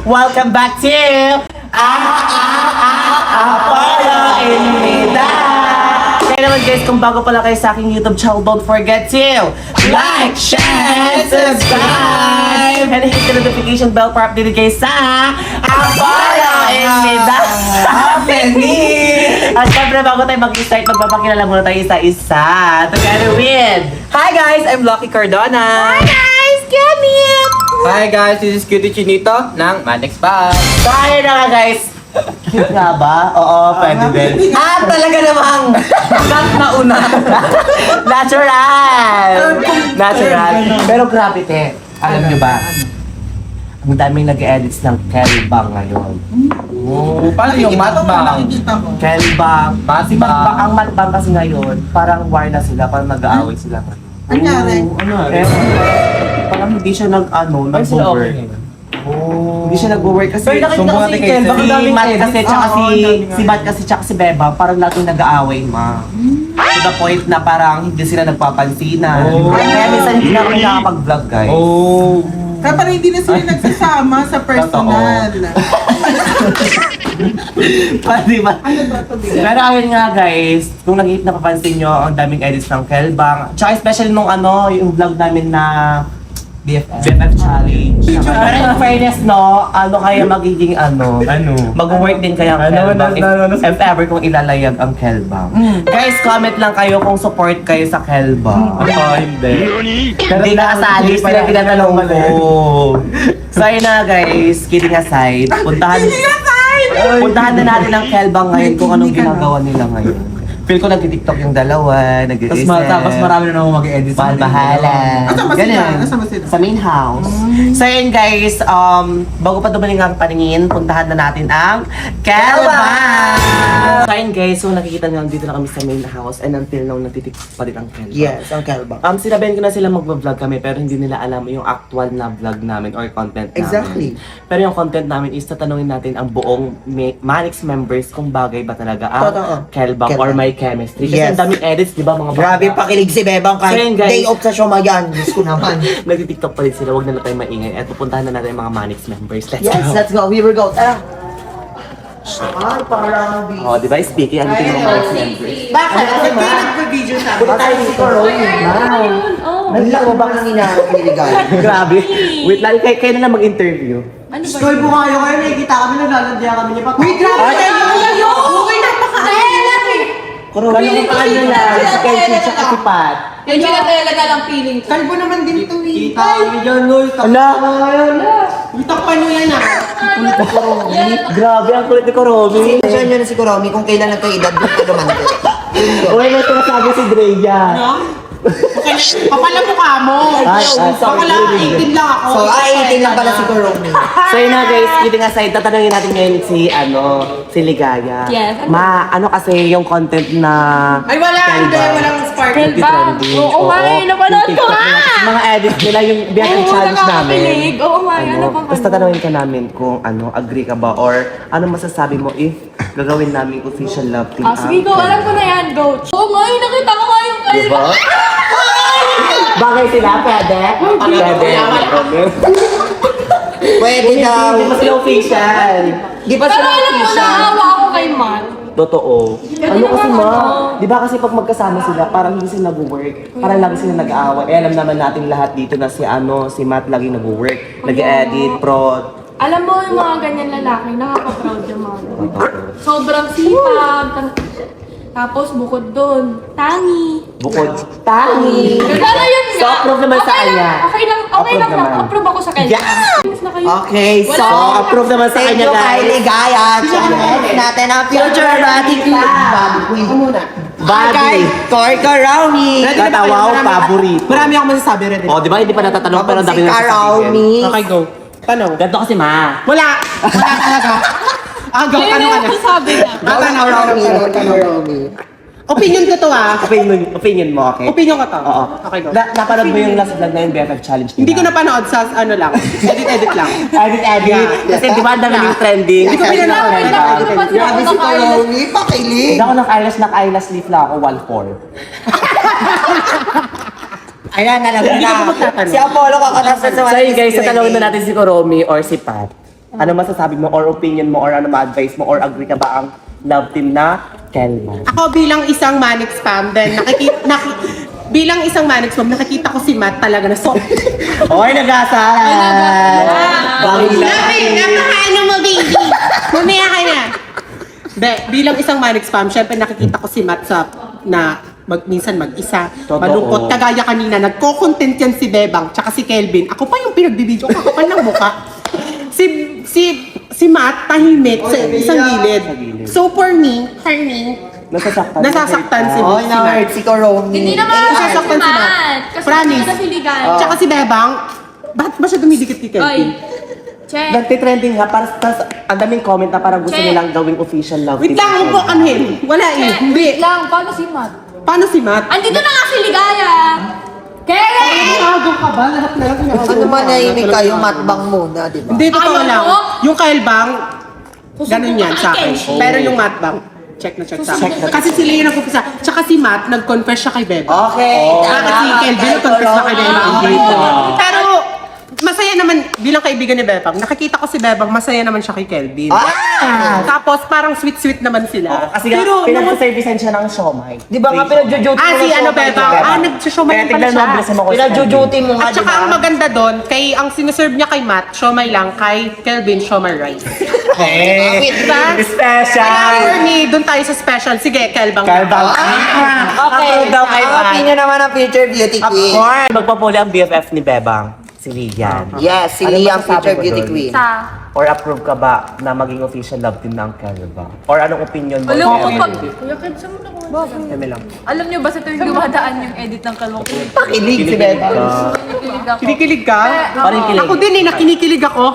Welcome back to Apollo Inmida! Kaya naman guys, kung bago pala kayo sa aking YouTube channel, don't forget to like, share, subscribe! And hit the notification bell para updated kayo sa Apollo Inmida! At syempre, bago tayo mag-start, magpapakilala muna tayo isa-isa. Together with... Hi guys, I'm Lucky Cardona. Hi guys! Gamit! Hi guys, this is Cutie Chinito ng Manex Bag. Kaya na nga guys! Cute nga ba? Oo, pwede din. Talaga namang na una. Natural! Natural. Pero grabe te, alam nyo ba? Ang daming nag-edits ng Kelbang ngayon. Oh, paano yung matbang? Kelbang. Si Matbang. Matbang, ang Matbang kasi ngayon, parang war na sila, parang nag-aaway sila ngayon. Parang hindi siya nag-work. Hindi siya nag-work kasi Pero nakita ko si Kelbang, ang daming Matt edits. kasi tsaka si Matt kasi tsaka si Bebang parang laging nag-aaway to the point na parang hindi sila nagpapansinan. Kaya minsan hindi na kami nakakapag-vlog guys. Oh. Kaya parang hindi na sila nagsasama sa personal. Diba? Pero ayun nga guys, kung napapansin nyo, ang daming edits ng Kelbang. Tsaka especially nung yung vlog namin na BFF Challenge. Pero in fairness no, kaya magiging mag-work din kaya ang Kelbang if ever kung ilalayag ang Kelbang. Guys, comment lang kayo kung support kayo sa Kelbang. Hindi. Hindi na kasali, sila tinatanong ko. So ayun na guys, kidding aside, puntahan na natin ang Kelbang ngayon kung anong ginagawa nila ngayon. Feel ko nag-tiktok yung dalawa, nag-reset. Tapos marami na naman mag-edit. Mahal-mahala. Nasaan ba sila? Ganun. Nasaan ba sila? Sa main house. So yun guys, bago pa dumaling ang paningin, puntahan na natin ang Kelbang! So yun guys, so nakikita nyo, dito na kami sa main house and until now, nagtitiktok pa rin ang Kelbang. Yes, ang Kelbang. Sinabihan ko na sila mag-vlog kami pero hindi nila alam yung actual na vlog namin or content namin. Exactly. Pero yung content namin is tatanungin natin ang buong Manix members kung bagay ba talaga ang Totoo. Kelbang or may chemistry. Kasi Yes. ang daming edits, di ba mga Grabe, pakilig si Bebang So yun, kahit guys. day off sa Shomayan. Diyos ko naman. Nag-tiktok pa rin sila, huwag na lang tayo maingay at pupuntahan na natin yung mga Manix members. Let's Yes, go! let's go. We will go. Tara. Ay, parang busy. Oh, di ba? Speaking, ano yung mga Manix members? Bakit? Kasi ba? nagpa-video sa Punta tayo si Corona. Ang lako bang ang inaapiligan? Grabe. Wait lang, kayo na lang mag-interview. Stoy po kayo kayo. Nakikita kami, naglalagyan kami niya pa. Uy, grabe! Uy, napaka-alat! Corona ko pa kanyo na, si Kenji tsaka si Pat. Yan siya na talaga ng feeling ko. Kalbo naman din ito eh. Kita kami dyan, Noy. Ala! Itakpan nyo yan ah. Grabe, ang kulit ni Koromi. Siya nyo na si Kuromi kung kailan nagka-edad doon ka naman. Uy, may tumasabi si Dreya. Papala mukha mo. Papala, 18 lang ako. So, 18 lang pala si Kuromi. So yun na guys, kidding aside, tatanungin natin ngayon si Ligaya. Yes. Ano kasi yung content na... Ay, wala. Hindi, walang spark. Kelbang. Oo nga eh, napanood ko nga! Mga edit nila yung BFF challenge namin. nakakakilig. Oo nga, ano bang Tapos tatanungin ka namin kung agree ka ba or ano masasabi mo if gagawin namin official love team. Sige, go. Alam ko na yan. Go. Oo nga eh, nakita ko nga yung Diba? Bagay sila, pwede? Pwede. Pwede daw. Hindi pa sila official. Di ba Pero sila alam mo, official? naawa ako kay Matt. Totoo. Ano kasi naman ma? ako. Di ba kasi pag magkasama sila, parang hindi sila nag-work. Parang lagi sila nag-aaway. Eh, alam naman natin lahat dito na si Matt lagi nag-work. Nag-edit, prod. Alam mo, yung mga ganyan lalaki, nakaka-proud yung mga ganyan. Sobrang sipag. Tapos bukod doon, tangi. Bukod tangi. Pero yun nga. So, approve naman sa kanya. Okay lang Approve naman. Approve ako sa kanya. Yes! Na kayo. Okay, so, approve naman sa thank kanya you kay guys. Ligaya. Next natin ang future body queen. Body queen. Bobby. Koy Karaumi. Katawaw, paborito. Marami akong masasabi rin. Oh, di ba hindi pa natatanong pero ang dami Si na Karaumi. Okay, go. Tanong. Ganto kasi ma. Wala. Wala talaga. Go. Kaya Tanong ka na. yung sabi na. Karaumi. Opinion ko to ah. Opinion mo, okay? Opinion ko to. Oo. Okay, go. Napanood mo yung last vlog na yung BFF challenge nila? Hindi ko napanood sa ano lang. Edit lang. Edit. Kasi di ba ang dami yung trending? Hindi ko pinanood. Grabe si Karaumi. Pakilig. Hindi ako ng eyelash leaf lang ako, wall 4. Ayan, alam mo na. Si Apollo kakatapos sa So yun guys, tatanungin na natin si Koromi or si Pat. Ano masasabi mo or opinion mo or ano ma-advise mo or agree ka ba ang love team na Kelbang? Ako bilang isang manic spam, then bilang isang manic spam, nakikita ko si Matt talaga na so. Oy, nag-asaran! Napakaano mo, baby? Mamaya ka na. Bilang isang manic spam, syempre nakikita ko si Matt minsan mag-isa, Totoo. malungkot. Kagaya kanina, nagko-content yan si Bebang, tsaka si Kelvin. Ako pa yung pinagbibidyo, kakapal ng buka. Si Matt, tahimik sa isang gilid. So for me, nasasaktan si Oy, Matt. na-hurt si Coroni. Hindi naman ako si Sasaktan si Matt. Matt. Kasi Promise. hindi kasi ligan. Tsaka si Bebang, bakit ba siya dumidikit kay Oy. Kelvin? Check. Nagtitrending nga, ang daming comment na parang gusto Che. nilang gawing official love Wait team. lang, huwag po kanhin. Wala eh. Hindi. Lang, paano si Matt? Paano si Matt? Andito na nga si Ligaya! Keren! Agaw ka ba? Lahat na lang pinagawa. Ano man nahimik kayo, matbang muna, di ba? Hindi, totoo Ayaw lang. ko. Yung Kailbang, ganun yan sa akin. Susubukan Pero yung Matbang, check na check sa akin. Susubukan. Kasi sila yung nagkumpisa. Tsaka si Matt, nag-confess siya kay Beba. Okay. Bakit si Kelvin nag-confess na kay Beba? Pero, masaya naman, bilang kaibigan ni Bebang, nakikita ko si Bebang, masaya naman siya kay Kelvin. Tapos, parang sweet-sweet naman sila. Kasi nga, Pero, pinag-servicean siya ng siomay. Di ba nga pinag-duty si ano Bebang? Nag-showmay Kaya pala tignan mo, siya. bless mo ko. Pinag-duty mo nga, At di saka ang ba? maganda doon, ang sinaserve niya kay Matt, siomay lang, kay Kelvin, siomay rice. Hey! Diba? Kaya Special! for me, doon tayo sa special. Sige, Kelbang. Kalbang. Okay, Approve daw kay ang Pat. opinion naman ng future beauty Of queen. course! Magpapuli ang BFF ni Bebang. Si Lian. Yes, si Ano Liam, masasabi future mo beauty dun? queen. Sa... Or approve ka ba na maging official love team ng Kelbang? Or anong opinion mo? Alam mo Kevin? pag... Bakit? Eme lang. Alam niyo ba sa tuwing dumadaan yung edit ng kalmong Pakilig si Beba. kinikilig ako. Kinikilig ka? Parang kilig. Ako din eh, nakinikilig ako.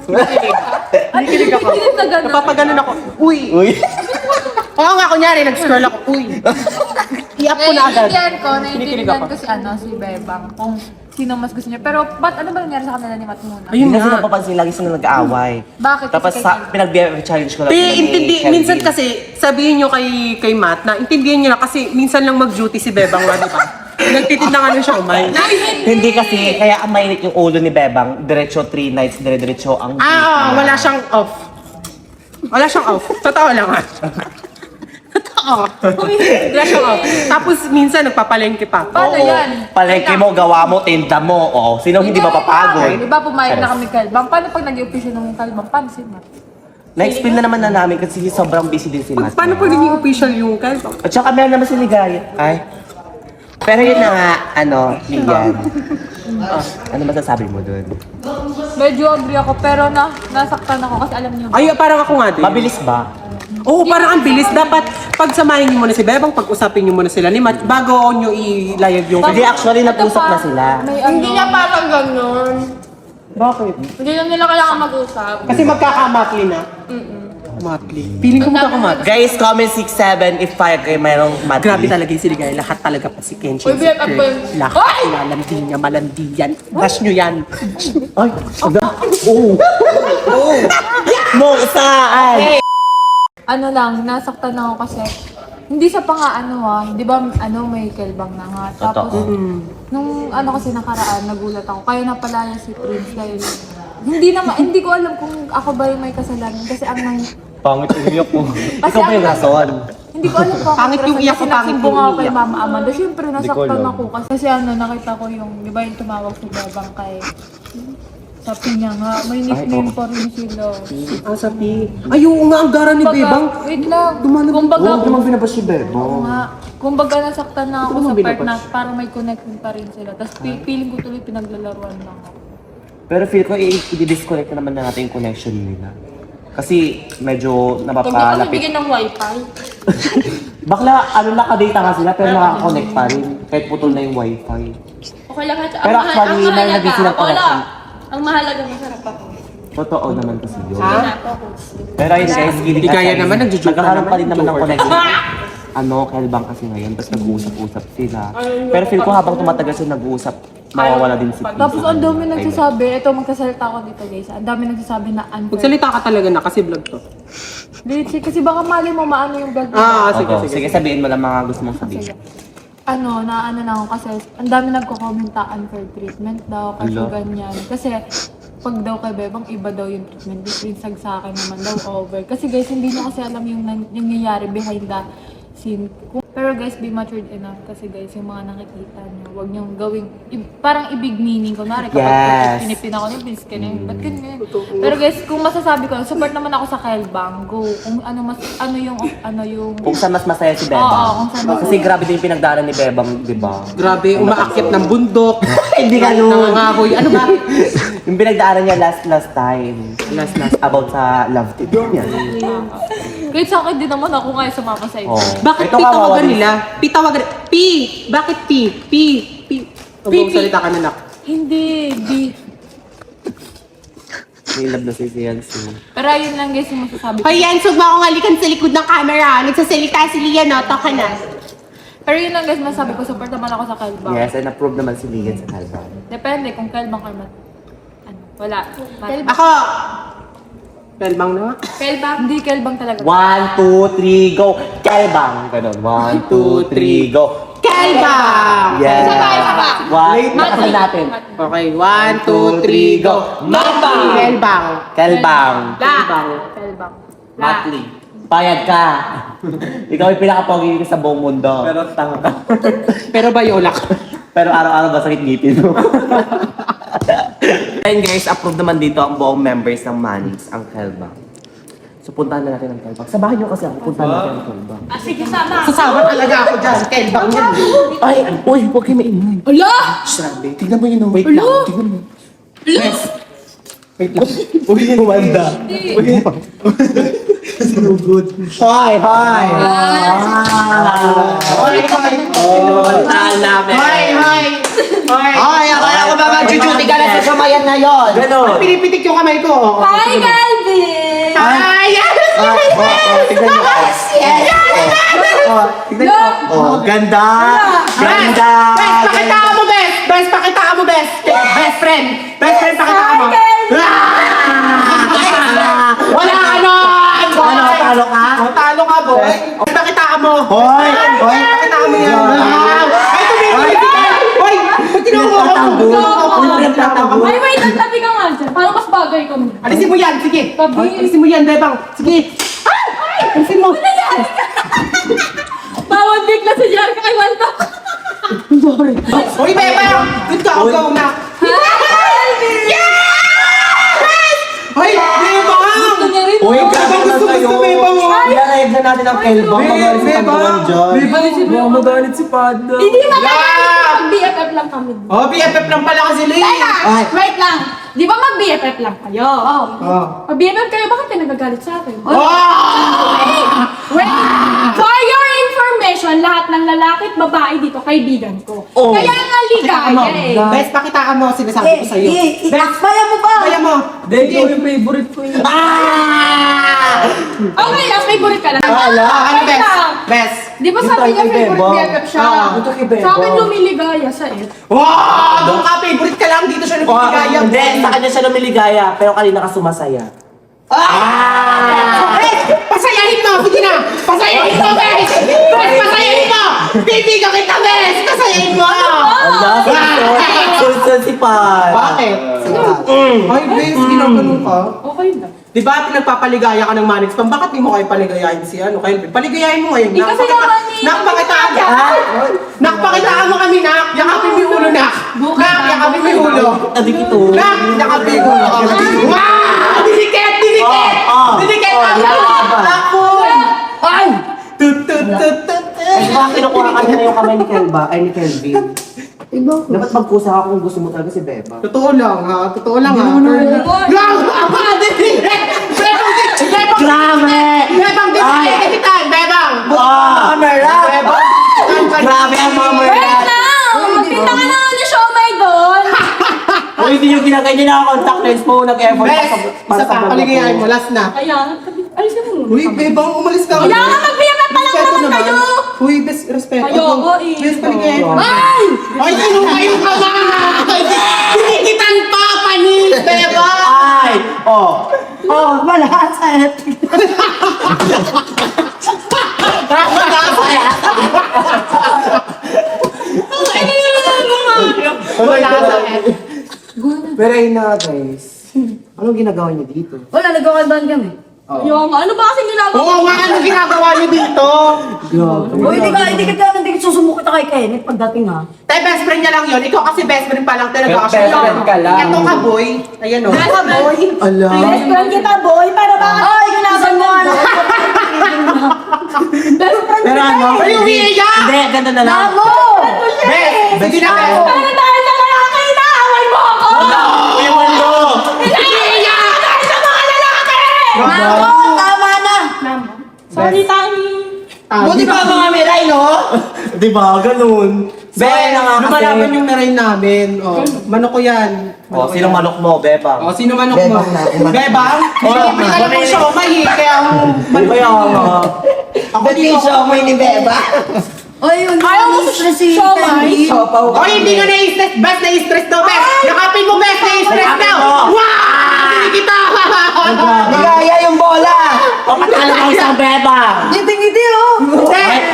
Kinikilig ako. Kinikilig na gano'n. Napapaganon ako. Uy! Uy! Oo nga, kunyari, nag-scroll ako. Uy! I-up ko na agad. Naiintindihan ko si si Bebang kung sino mas gusto niya. Pero ba't ano ba nangyari sa kanila ni Matt muna? Ayun Hindi kasi nga. napapansin, lagi sila nag-aaway. Bakit? Tapos Kasi sa kay- pinag-BFF challenge ko lang Te, sila ni intindi, Kelvin. minsan kasi, sabihin nyo kay Matt na, intindihan nyo na kasi minsan lang mag-duty si Bebang nga, di ba? Nagtitid na nga ng siomay. Hindi kasi, kaya ang mainit yung ulo ni Bebang, diretso 3 nights, dire-diretso ang... Wala siyang off. Wala siyang off. Totoo lang ha. Totoo. Wala siyang off. Tapos minsan nagpapalengke pa. Paano yan? Palengke mo, gawa mo, tinda mo. O, sino hindi mapapagod? Di ba pumayag na kami kalbang? Paano pag nag-i-official ng kalbang? Paano si Matt? Na-explain na naman na namin kasi sobrang busy din si Matt. Paano pag naging official yung Kelbang? At saka meron naman si Ligaya. Ay. Pero yun na nga, Lian. Ano masasabi mo dun? Medyo agree ako pero nasaktan ako kasi alam niyo ba? Ay, parang ako nga din. Mabilis ba? Oo, parang ang bilis. Dapat pagsamahin niyo muna si Bebang, pag-usapin niyo muna sila ni Matt bago niyo ilayag yung... Hindi, actually, nag-usap na sila. May hindi na parang ganun. Bakit? Hindi na nila kailangan mag-usap. Kasi magkakamatli na. Matli. Feeling ko magkakamatli. Guys, comment 6-7 if kayo mayroong mati. Grabe talaga yung siligay. Lahat talaga pa si Kenshin. Uy, BFF ba yun? Lahat. Ilalandi niya, malandi yan. Dash nyo yan. Ay, ada. Oo. Oo. Mo, saan? Ano lang, nasaktan ako kasi hindi sa di ba may kelbang na nga. Tapos, Totoo. nung kasi nakaraan, nagulat ako. Kaya napalaya si Prince dahil hindi ko alam kung ako ba yung may kasalanan kasi ang nang Pangit umiyak mo. Kasi Ikaw ba yung ang- rason? hindi ko alam kung Pangit yung iyak ko, kasi pangit nagsimbong yung ako kay iyak. Mama Amanda. Siyempre, nasaktan alam. ako kasi nakita ko yung, di ba yung tumawag si Bebang kay sabi niya nga, may nickname pa rin sila. Sabi. Ay, oo nga, ang gara ni Bebang. Wait lang. Dumanag- Kumbaga, Oo, naman binabas si Bebo. Oo nga. Kumbaga nasaktan na ako Ano sa mo part binabas? na parang may connection pa rin sila. Tapos feeling ko tuloy pinaglalaruan lang ako. Pero feel ko i-disconnect na naman na natin yung connection nila. Kasi medyo Huwag niyo kasi napapalapit. bigyan ng wifi. Bakla, nakadata nga sila pero nakaka-connect pa rin. Kahit putol na yung wifi. Okay lang. Pero actually, may naging silang connection. Ang mahalaga masarap ako. Totoo naman kasi yun. Ha? Pero ayun guys, kilig Di kaya naman, nagjo-joke ka nagkakaroon naman, pa rin naman ng joker. connection. Kelbang kasi ngayon, tapos nag-uusap-usap sila. Pero feel ko habang tumatagal sila nag-uusap, mawawala din si Pisa. Tapos ang dami nagsasabi, ito magkasalita ako dito guys, ang dami nagsasabi na unfair. Magsalita ka talaga na kasi vlog to. Legit, kasi baka mali mo maano yung vlog mo. Sige, Sige, sige, sabihin mo lang mga gusto mong sabihin. Na ako kasi, ang dami nagko-commenta unfair treatment daw, kasi Hello? ganyan. Kasi, pag daw kay Bebang, iba daw yung treatment. Yung sa akin naman daw over. Kasi guys, hindi nyo kasi alam yung nangyayari behind the scene. Pero guys, be matured enough. Kasi guys, yung mga nakikita nyo, huwag nyo gawing, parang ibig meaning. Kunwari, kapag Yes. pinipin ako ng bis, ganyan, ba't ganyan? Pero guys, kung masasabi ko, support naman ako sa Kelbang. Go. Kung ano yung... Kung saan mas masaya si Bebang. Oo, kung saan mas Kasi grabe din yung pinagdaanan ni Bebang, di ba? Grabe, umaakyat ng bundok. Hindi ganun. Nangangahoy. Ano ba? Yung pinagdaanan niya last time. Last. About sa love team. Yan. Kahit sa akin din naman ako nga sumama sa Oh. inyo. Bakit Ito pi kawawa tawagan din. nila? Pi tawagan. Pi! Bakit pi? Pi! Pi! Huwag salita ka na nak. Hindi, di. May love na si Yancy. Pero ayun lang guys yung masasabi ko. Hoy, yan, sug mo akong halikan sa likod ng camera. Nagsasalita si Lian, no? Taka na. Pero yun lang guys masasabi ko, support naman ako sa Kelbang. Yes, and approve naman si Ligan sa Calvin. Depende kung Kelbang ka ano, wala. Ako! Pelbang na nga. Kelbang? Hindi Kelbang talaga. 1, 2, 3, go! Calbang! Ganon. 1, 2, 3, go! Kelbang! Yes! Isa pa. Wait, nakasal natin. Okay, 1, 2, 3, go! Mabang! Kelbang! Calbang! Kelbang! Kelbang. Matli. Payag ka! Ikaw yung pinaka-pogi sa buong mundo. Pero tanga ka. Pero bayolak. Pero araw-araw ba sakit ngipin mo? And guys, approve naman dito ang buong members ng Manix, ang Calbang. So puntahan na natin ang Calbang. Sabahan nyo kasi ako, puntahan natin ang Calbang. Ah, sige, sama. Sasama talaga ako dyan. Kelbang yan. Ay, uy, huwag kayo maingay. Ala! Sabi, tignan mo yun, oh. Wait lang, tignan mo. Yes. Wait lang. Uy, umanda. So good. Hi, hi. Hoy, hoy. Puntahan namin. Hoy, hoy. Hoy. Ay, akala ko ba mag-duty ka na sa samayan na yon? Ganon. Pinipitik yung kamay ko. Hi, Calvin! Ay, yan! Tignan nyo. Tignan nyo. Oh, ganda. Ganda. Best, pakitaan mo, Best! Best, pakitaan mo, Best! Best friend! Best friend, pakitaan mo! Wala ka nun! Ano, talo ka? Talo ka, boy! Pakitaan mo! Hoy! Hoy! Pakitaan mo yan! Ay, tumigil ka! Hoy! Ba't kinuha ko? Ay, wait, ang tabi ka nga dyan. Parang mas bagay kami. Alisin mo yan, sige! Tabi. Alisin mo yan, Bebang! Sige! Alisin mo! Bawal bigla si Jerry kay Wanda. Hoy, Bebang! Good ka, go na! Hoy, Bebang! Gusto niya rin. Uy, Bebang, grabe naman gusto kayo. Bebang! I-live na natin ang Kelbang. Magalit si Bebang! Tantuan dyan. Bebang! Magalit si Pada. Hindi Yeah! mag-BFF lang kami. Oh, BFF lang pala kasi Lee! Ay. Wait lang. Di ba mag-BFF lang kayo? Oh. Mag-BFF kayo, bakit kayo nagagalit sa akin? Oh! Wait! For your information, lahat ng lalaki at babae dito, kaibigan ko. Oh. Kaya nga ligaya eh. Best, pakitaan mo, sinasabi ko sa'yo. Kaya mo ba? Kaya mo! Hindi, yung favorite ko yun. Okay lang, favorite ka lang. Ano, Wait Best? lang. Best! Di ba Yung sabi niya kay favorite Bebang. BFF siya? Ito kay Bebang. Sa akin lumiligaya sa F. Wow! Doon ka, favorite ka lang dito siya nagpipigaya. Hindi, sa kanya siya lumiligaya, pero kanina ka sumasaya. Best! Pasayahin mo! Sige na! Pasayahin mo, Best! Best, pasayahin mo! Bibigyan kita, Best! Pasayahin mo! Ala, sultan si Pan. Bakit? Ay, Best, ginaganon ka. Okay lang. Di ba pinagpapaligaya ka ng Manix Pam? Bakit di mo kayo paligayahin si ano, Kelvin? Paligayahin mo ngayon. Di kasi naman ni- Nakpakitaan mo. Nakpakitaan mo kami, Nak. Yakapin mo yung ulo, Nak. Nak, yakapin mo yung ulo. Tabi kito. Nak, yakapin mo yung ulo. Wow! Dinikit! Dinikit! Dinikit! Ako! Ay! Tut, tut, tut, tut, Ay, baka kinukuha ka niya na yung kamay ni Kelba, ay ni Kelvin. Dapat magkusa ka kung gusto mo talaga si Beba. Totoo lang, ha? Totoo lang, ha? Grabe! Bebang! Grabe! Bebang! Bebang! Bebang! Camera! Bebang! Grabe ang mga Wait murder! lang! Magpinta ka na ulit siya, oh my doon! Uy, hindi yung ginagay niya na contact lens mo, nag-effort Bes! Isa pa, paligayahin mo, last na. Kaya, alis ka muna. Uy, Bebang, umalis ka. Kaya nga mag-BFF pa lang Respeto naman kayo! Uy, Bes, respeto. Ayoko eh. Bes, paligayahin mo. Ay! Ay, sinungayon ka ba? Tinikitan pa, panis, Bebang! Ay! Oh! Oh, malaset! Wala sa Pero ayun na guys. Anong ginagawa niyo dito? Wala, nagkakantahan kami. Yung ano ba kasing ginagawa? Oo nga, anong ginagawa niyo dito? O, hindi ka susumukit kay Kenneth pagdating ha. Tay, best friend niya lang yun. Ikaw kasi best friend pa lang talaga. Best friend ka lang. Ito ka, boy. Ayan o. Best friend. Ala. Best friend kita, boy, para bakit? Ay, ginasan mo ano? Best friend. Pero ano? Ay, umiiyak! Hindi, ganda na lang. Namo! Best! Sige na, best! Pero dahil sa lalaki, inaaway mo ako! Uy, mundo! Inaaway dahil sa mga lalaki! Namo! Tama na! Sorry, Tani. Buti pa mga miray, no? Di ba? Ganun. Be, na nga kasi. lumalaban yung naray namin. O, manok ko yan. Oh, sinong manok mo, Beba? O, sino manok mo? Bebang? Hindi ka lang siya umahi, kaya Kaya nga. ako dito. ni Beba? Ay, yun. Ayaw mo siomay? O, hindi ka na-stress. Best na-stress daw, best. Yakapin mo, best na-stress daw. Wow! Hindi kita! Nagaya yung bola! O, patalo mo isang Beba! Ngiti-ngiti, oh!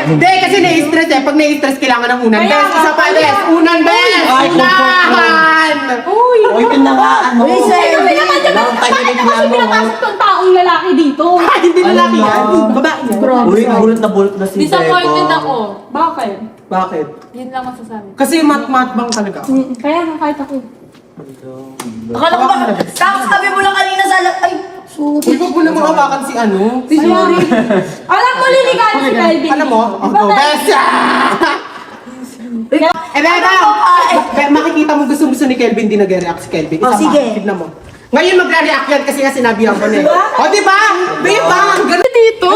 Hindi, kasi na-stress eh. Pag na-stress, kailangan ng unan. Kaya Best, isa pa, nga, best. Unan, best. Ay, Unahan! Uy! Uy, pinagaan mo. Uy, sir. Sabi naman, Lang tayo bakit mo kasi ano. pinapasok tong taong lalaki dito? Ay, hindi lalaki yan. Babae yan. Uy, bulot na si Beba. Disappointed ako. Bakit? Bakit? Yun lang masasabi. Kasi mat-mat bang talaga? Kaya nga kahit ako. Akala ko ba? Sabi mo lang kanina sa... Ay, Uy, wag mo naman hawakan si ano. Sorry. Alam mo, liligawan si Calvin. Alam mo? Di ba, Go, best! Beba! Makikita mo gusto ni Kelvin, di nag-react si Kelvin. Oh, Isa pa, sige. tignan mo. Ngayon magre-react yan kasi nga sinabihan ko na eh. O, di ba? Beba! Ang ganun dito!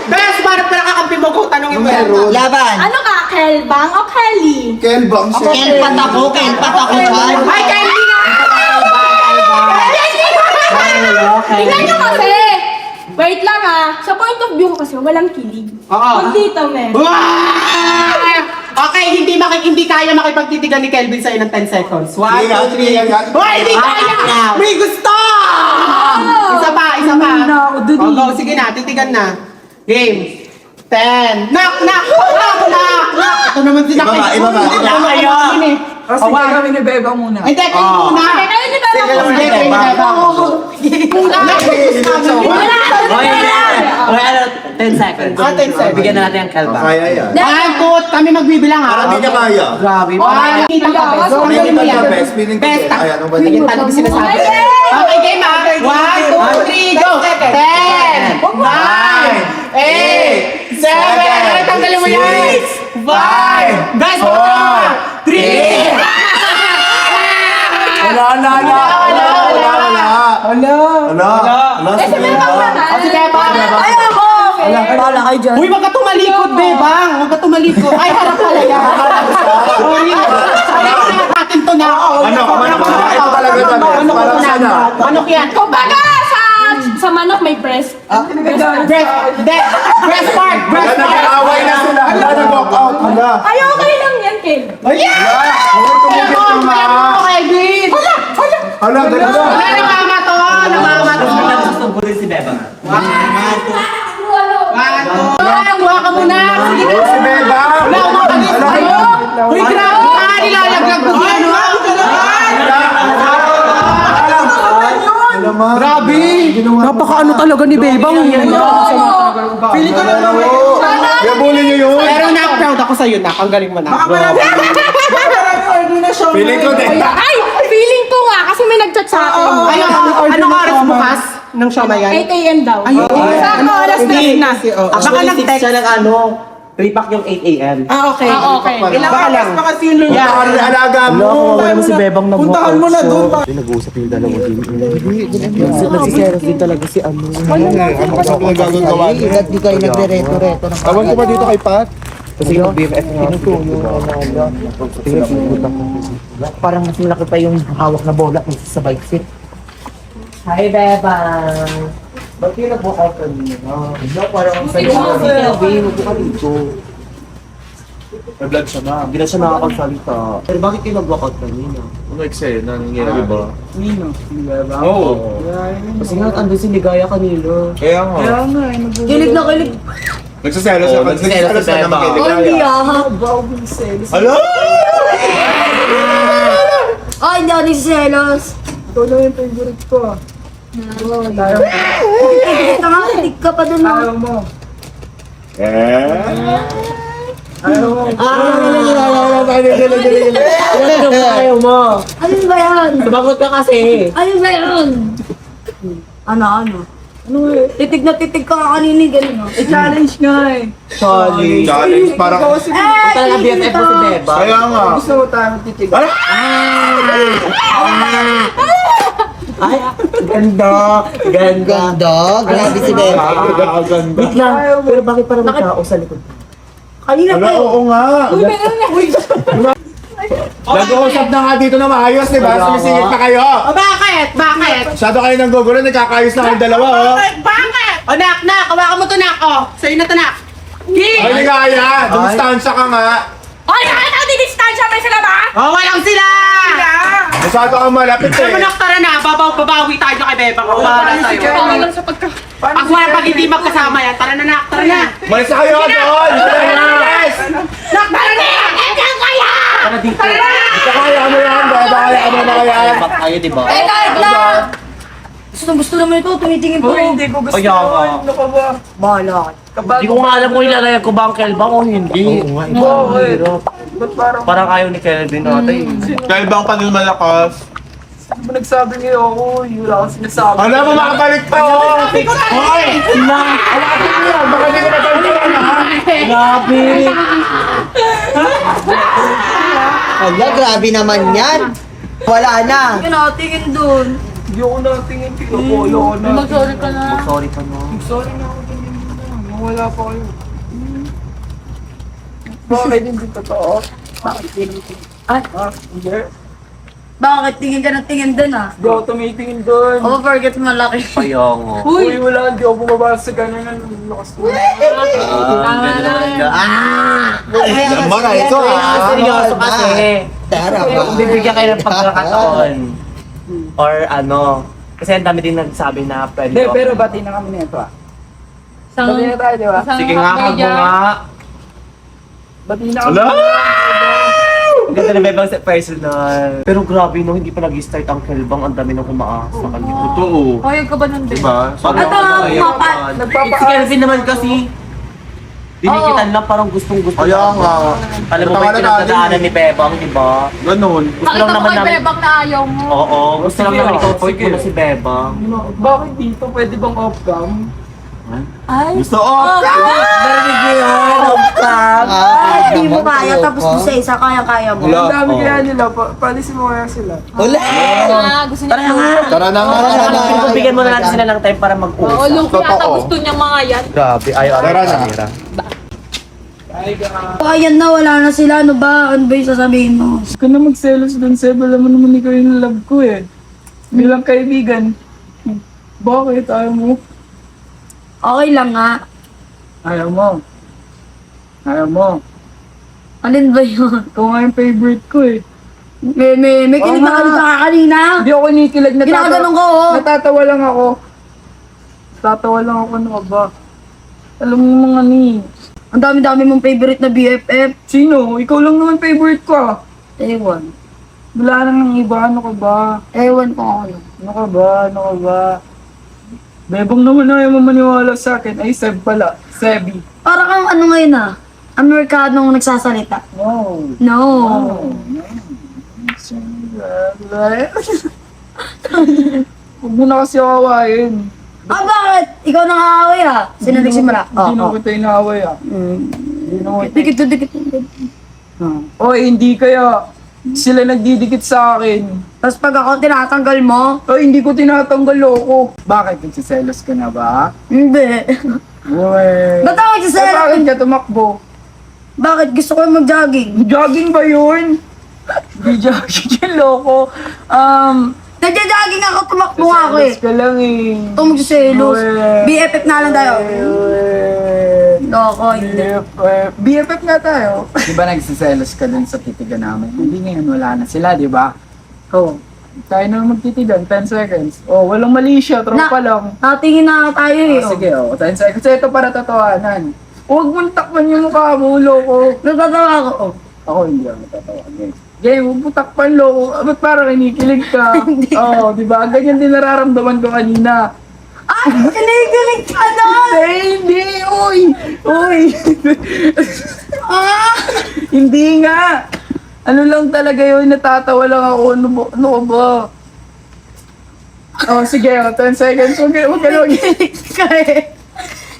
Best, parang kakampi mo ko, tanongin mo yan. laban! Ano ka, Kelbang o Kelly? Kelbang siya. Kelpat ako dyan! Ay, Kelly nga! Tingnan nyo kasi! Wait lang sa point of view ko kasi walang kilig. Oo. Pag dito, men. Okay, hindi kaya makipagtitigan ni Kelvin sa'yo ng 10 seconds. 1, 2, 3. Hoy, hindi kaya! May gusto! Isa pa. O, go, sige na, titigan na. Game. 10. Knock! Ito naman si Knock. Ibaba. Sige kami ni Bebang muna. Ay, teka, muna. Okay, kayo ni Beba Sige, mo. sige, Bebang. Wala! Oy, oy, ano, 10 seconds. 10 seconds. Bigyan na natin ang kalba. Kaya yan. Kami magbibilang ha. Parang hindi niya kaya. Grabe. Nakita ka, best. May Tanggalin mo hindi yan. ka best. Meaning ko Best. Ay, ano ba Ayan, yun? talagang sinasabi. Okay, game ha. 1, 2, 3, go! 10, 9, 8, 7, tanggalin mo yan! 5, guys, 4, 3, Wala. Eh, si Beba naman. si Bebang. Ayaw ko! Wala kayo dyan. Uy, wag ka tumalikod, Bebang. Wag ka tumalikod. Ay, harap pala yan. Sorry. Natin to na. Manok. Ito talaga ba? Manok Parang to na. sana. Manok yan. Kumbaga, sa manok may breast. Breast part. Wala, nag-aaway na sila. Wala, nag-walk out. Wala. Ay, okay lang yan, Kel. Kelvin. Wala, ganun. Wala, namamato. Gusto bulot si Beba. Kuha ka muna. Sige na. Si Beba. Wala, umakalis. Uy, grabe ka. Nilalaglag mo yan. Grabe. Napaka-ano talaga ni Bebang. Pili ko lang naman. Yabulin niyo yun. Pero na-proud ako sa'yo, Nak. Ang galing mo na. Feeling ko din. Ay, feeling ko nga kasi may nag-chat sa akin. Ay, anong oras bukas ng Shamayan? 8 a.m. daw. Ayun. Sakto, alas 3 na. Baka Actually, 6 nag-text. siya ng ano, repack yung 8 a.m. Okay. Okay. Ilang baka lang. Alaga mo. Wala mo si Bebang nag-walk out. Puntahan mo na doon. Nag-uusap yung dalawa din. Nagsiseros din talaga si ano. Ano kasi kung gagagawa niyo? Di kayo nagre-reto-reto. Tawan ko ba dito kay Pat? Kasi yung BFF nga. Parang mas malaki pa yung hawak na bola kaysa sa bike fit. Hi, Bebang. Ba't yung nag-walk out kanina? Parang sa iyo. Huwag ka dito. May blood siya na. Hindi na siya nakakagsalita. Pero bakit kayo nag-walk out kanina? Ano eksena? Nangyayari ba? Oo. Kasi nga, andun si Ligaya kanina. Kaya nga. Kilig na kilig. Nagsaselos na. Nagsaselos na naman kay Ligaya. Hello? Ay, hindi ako nisiselos. Ikaw na yung favorite ko. Titig ka pa dun mo. Ayaw mo. Ayaw mo. Ayaw mo. Ano ba yan? Sumagot ka kasi. Ano ba yan? Ano? Titig na titig ka kanina, gano'n. I-challenge nga eh. Challenge, parang... Punta na BFF mo si Beba. Kaya nga. Gusto mo tayo magtitig. Ay, ganda. Ganda, grabe si Beba. Ganda. Wait lang. Pero bakit parang may tao sa likod? Kanina Wala, pa oo nga. Nag-uusap na nga dito na maayos, di ba? Sumisingit na kayo. O bakit? Bakit? Masyado kayo nang gugulo, nagkakayos na kayong dalawa, oh. Bakit? O nak, hawakan mo to nak. O, sa'yo na to nak. Ay, hindi kaya. Dumistansya ka nga. Ay, nakita ko di distansya may sila ba? O, walang sila! Masyado kang malapit Sabi mo eh. nak, tara na. Babawi tayo kay Beba. Kung bahala sa'yo. Parang lang sa pagka... Pag wala pag hindi magkasama yan, tara na nak, tara na. Malis na kayo doon. Yes. Nak, tara na! Nandiyan kaya! Tara dito. Ito kaya mo yan, baba kaya mo na kaya. Bak kayo, di ba? Eh, kahit na! Gusto naman ito, tumitingin po. Hindi ko gusto. Kaya nga. Ano ka ba? Bahala ka. Hindi ko nga alam kung ilalagay ko ba ang Kelbang o hindi. Bakit? Ba't parang... Parang ayaw ni Kelvin natin. Dahil bang panil malakas? Ano ba nagsabi niyo ako? Wala akong sinasabi. Ano mo makabalik pa, oh. Hoy! Baka hindi ko natantaran, ha? Grabe! Hala, grabe naman yan. Wala na. Hindi na tingin dun. Hindi ako natingin kayo. Ayoko na. Mag-sorry ka na. Sorry ka no. Sorry na ako din. Nawala pa kayo. Bakit hindi totoo? Bakit tingin Ah, hindi. Bakit tingin ka ng tingin dun ah? Hindi ako tumitingin doon. Oh, forget malaki. Kaya nga. Uy, wala. Hindi ako bumaba sa ganun ng lakas ko. Mara, ito, ah. Seryoso kasi. Tara Kung bibigyan kayo ng pagkakataon. Or ano. Kasi ang dami din nagsabi na pwede Hindi, ko. pero bati na kami nito ah. Isang, Bati na tayo, di ba? isang Sige nga, hug mo media. nga. Bati na kami. Wala. Ang ganda na Bebang sa personal. Pero grabe no, hindi pa nag-start ang Kelbang. Ang dami nang umaasa sa kanya. Totoo. Payag ka ba nun din? Diba? Parang Ito, ano, ayun, papa- Si Kelvin naman kasi. Dinikitan lang parang gustong-gusto. Kaya nga. Alam mo ba yung Pangalan pinagdadaanan natin ni Bebang, di ba? Ganun. Gusto Nakita lang mo naman kay namin. Bebang na ayaw mo. Oo, gusto lang Sige, naman ikaw sige. point mo na si Bebang. Bakit dito? Pwede bang off-cam? Ay, Gusto, oh. Narinig niyo yun, Octave. Hindi mo kaya, tapos doon sa isa, kaya-kaya mo. Wala. Ang dami Oo. kaya nila. Palisin mo kaya sila. gusto niya. Tara nga. Tara na nga, tara na. Siguro bigyan mo na natin sila ng time para Oo, mag-usap. Luke yata Totoo. gusto niya mga yan. Grabe, ayaw. Tara na. Ayan na, wala na sila. Ano ba? Ano ba yung sasabihin mo? Gusto ko na magselos doon, Seb. Alam mo naman ikaw yung love ko eh. Bilang kaibigan. Bakit? Ayaw mo? Okay lang nga. Ayaw mo. Ayaw mo. Alin ba yun? Ikaw nga yung favorite ko eh. May kinig na kanina ka kanina. Hindi ako kinikilig. Ginaganon ko, oh. Natatawa lang ako. Natatawa lang ako. Ano ka ba? Alam mo mga ni. Ang dami-dami mong favorite na BFF. Sino? Ikaw lang naman favorite ko ah. Ewan. Wala nang iba. Ano ka ba? Ewan ko ano. Ano ka ba? Ano ka ba? Bebang naman ayaw mo maniwala sa akin. Ay, Seb pala. Sebi. Para kang ano ngayon ah. Amerikanong nagsasalita. No. No. Huwag mo na kasi awayin. Ah, bakit? Ikaw nang aaway ah. Sino nagsimula? Hindi na kita inaaway ah. Hindi na kita. Dikit. Oy, hindi kaya. Sila nagdidikit sa akin. Tapos pag ako tinatanggal mo, Oy, hindi ko tinatanggal ako. Bakit? Nagsiselos ka na ba? hindi. Uy. Ba't ako Eh, nagsiselos? bakit ka tumakbo? Bakit? Gusto ko mag-jogging. Jogging ba yun? Hindi jogging yung loko. Nagja-jogging ako, tumakbo nga ako eh. Selos ka lang eh. Ito magsiselos. Uy. BFF na lang tayo. Loko, hindi. BFF nga tayo. Di ba nagsiselos ka dun sa titigan namin? Hindi ngayon wala na sila, di ba? Oo. Tayo na magtitigan, 10 seconds. Oh, walang mali siya, tropa lang. Natingin na tayo eh. Oh, sige, 10 seconds. Ito para tatawanan. Huwag mong takpan yung mukha mo, loko. Natatawa ako. Oh. Ako hindi ako natatawa. Okay. Game, huwag mo takpan lo. Ba't parang kinikilig ka? Oo, di ba? Ganyan din nararamdaman ko kanina. Ay, kinikilig ka doon! Hindi! Uy! Uy! Ah! Hindi nga! Ano lang talaga yun, natatawa lang ako. Ano ka ba? Oh, sige, 10 seconds. Huwag ka lang. ka eh.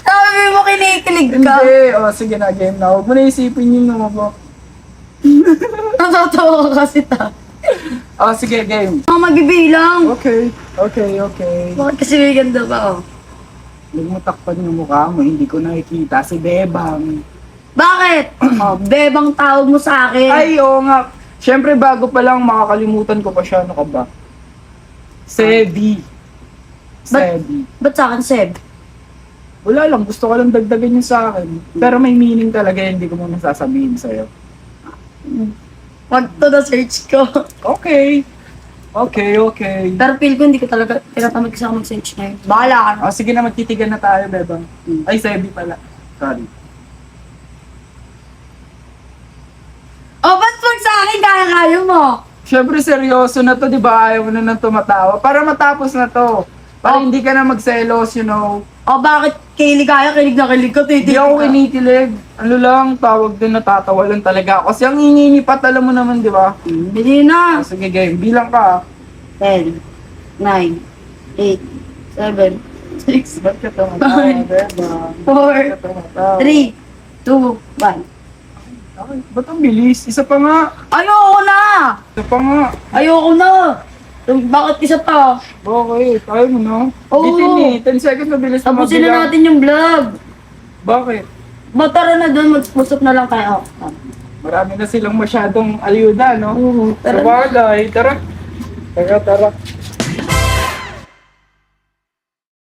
Sabi mo kinikilig ka. Hindi. Oh, sige na, game na. Huwag mo na isipin yun naman ba? Natatawa ka kasi ta. Oh, sige, game. Mga magbibilang. Okay. Okay. Bakit kasi may ganda ba oh? Huwag mo takpan yung mukha mo, hindi ko nakikita. Si Bebang. Bakit? Oh, bebang tawag mo sa akin. Ay, oo nga. Siyempre, bago pa lang, makakalimutan ko pa siya. Ano ka ba? Sebi. Sebi. Ba't sa akin, Seb? Wala lang, gusto ko lang dagdagan yun sa akin. Pero may meaning talaga, hindi ko muna sasabihin sa'yo. Wag to na search ko. Okay. Pero feel ko hindi ko talaga tinatamad kasi ako mag-search na yun. Bahala ka na. O, sige na, magtitigan na tayo, Bebang. Ay, Sebi pala. Sorry. Oh, ba't pag sa akin kaya-kaya mo? Siyempre, seryoso na to, di ba? Ayaw mo na nang tumatawa. Para matapos na to. Para hindi ka na magselos, you know. Oh, bakit kilig na kilig ka, Hindi titig ako ka. kinikilig. Ano lang, tawag din, natatawa lang talaga ako. Kasi ang ininipat, alam mo naman, di ba? Hindi na. O, sige, game. Bilang ka. 10, 9, 8, 7, 6, Ba't ka tumatawa, Bebang? 4, Ba't ka tumatawa? 3, 2, 1. Ay, ba't ang bilis? Isa pa nga. Ayoko na! Isa pa nga. Ayoko na! Bakit isa pa? Okay, tayo mo, no? Oo. Bitin eh. 10 seconds na bilis na Tapusin na mabilang. natin yung vlog. Bakit? Tara na doon, mag-usap na lang tayo. Marami na silang masyadong ayuda, no? Oo, Sa tara na. bagay, tara. Tara.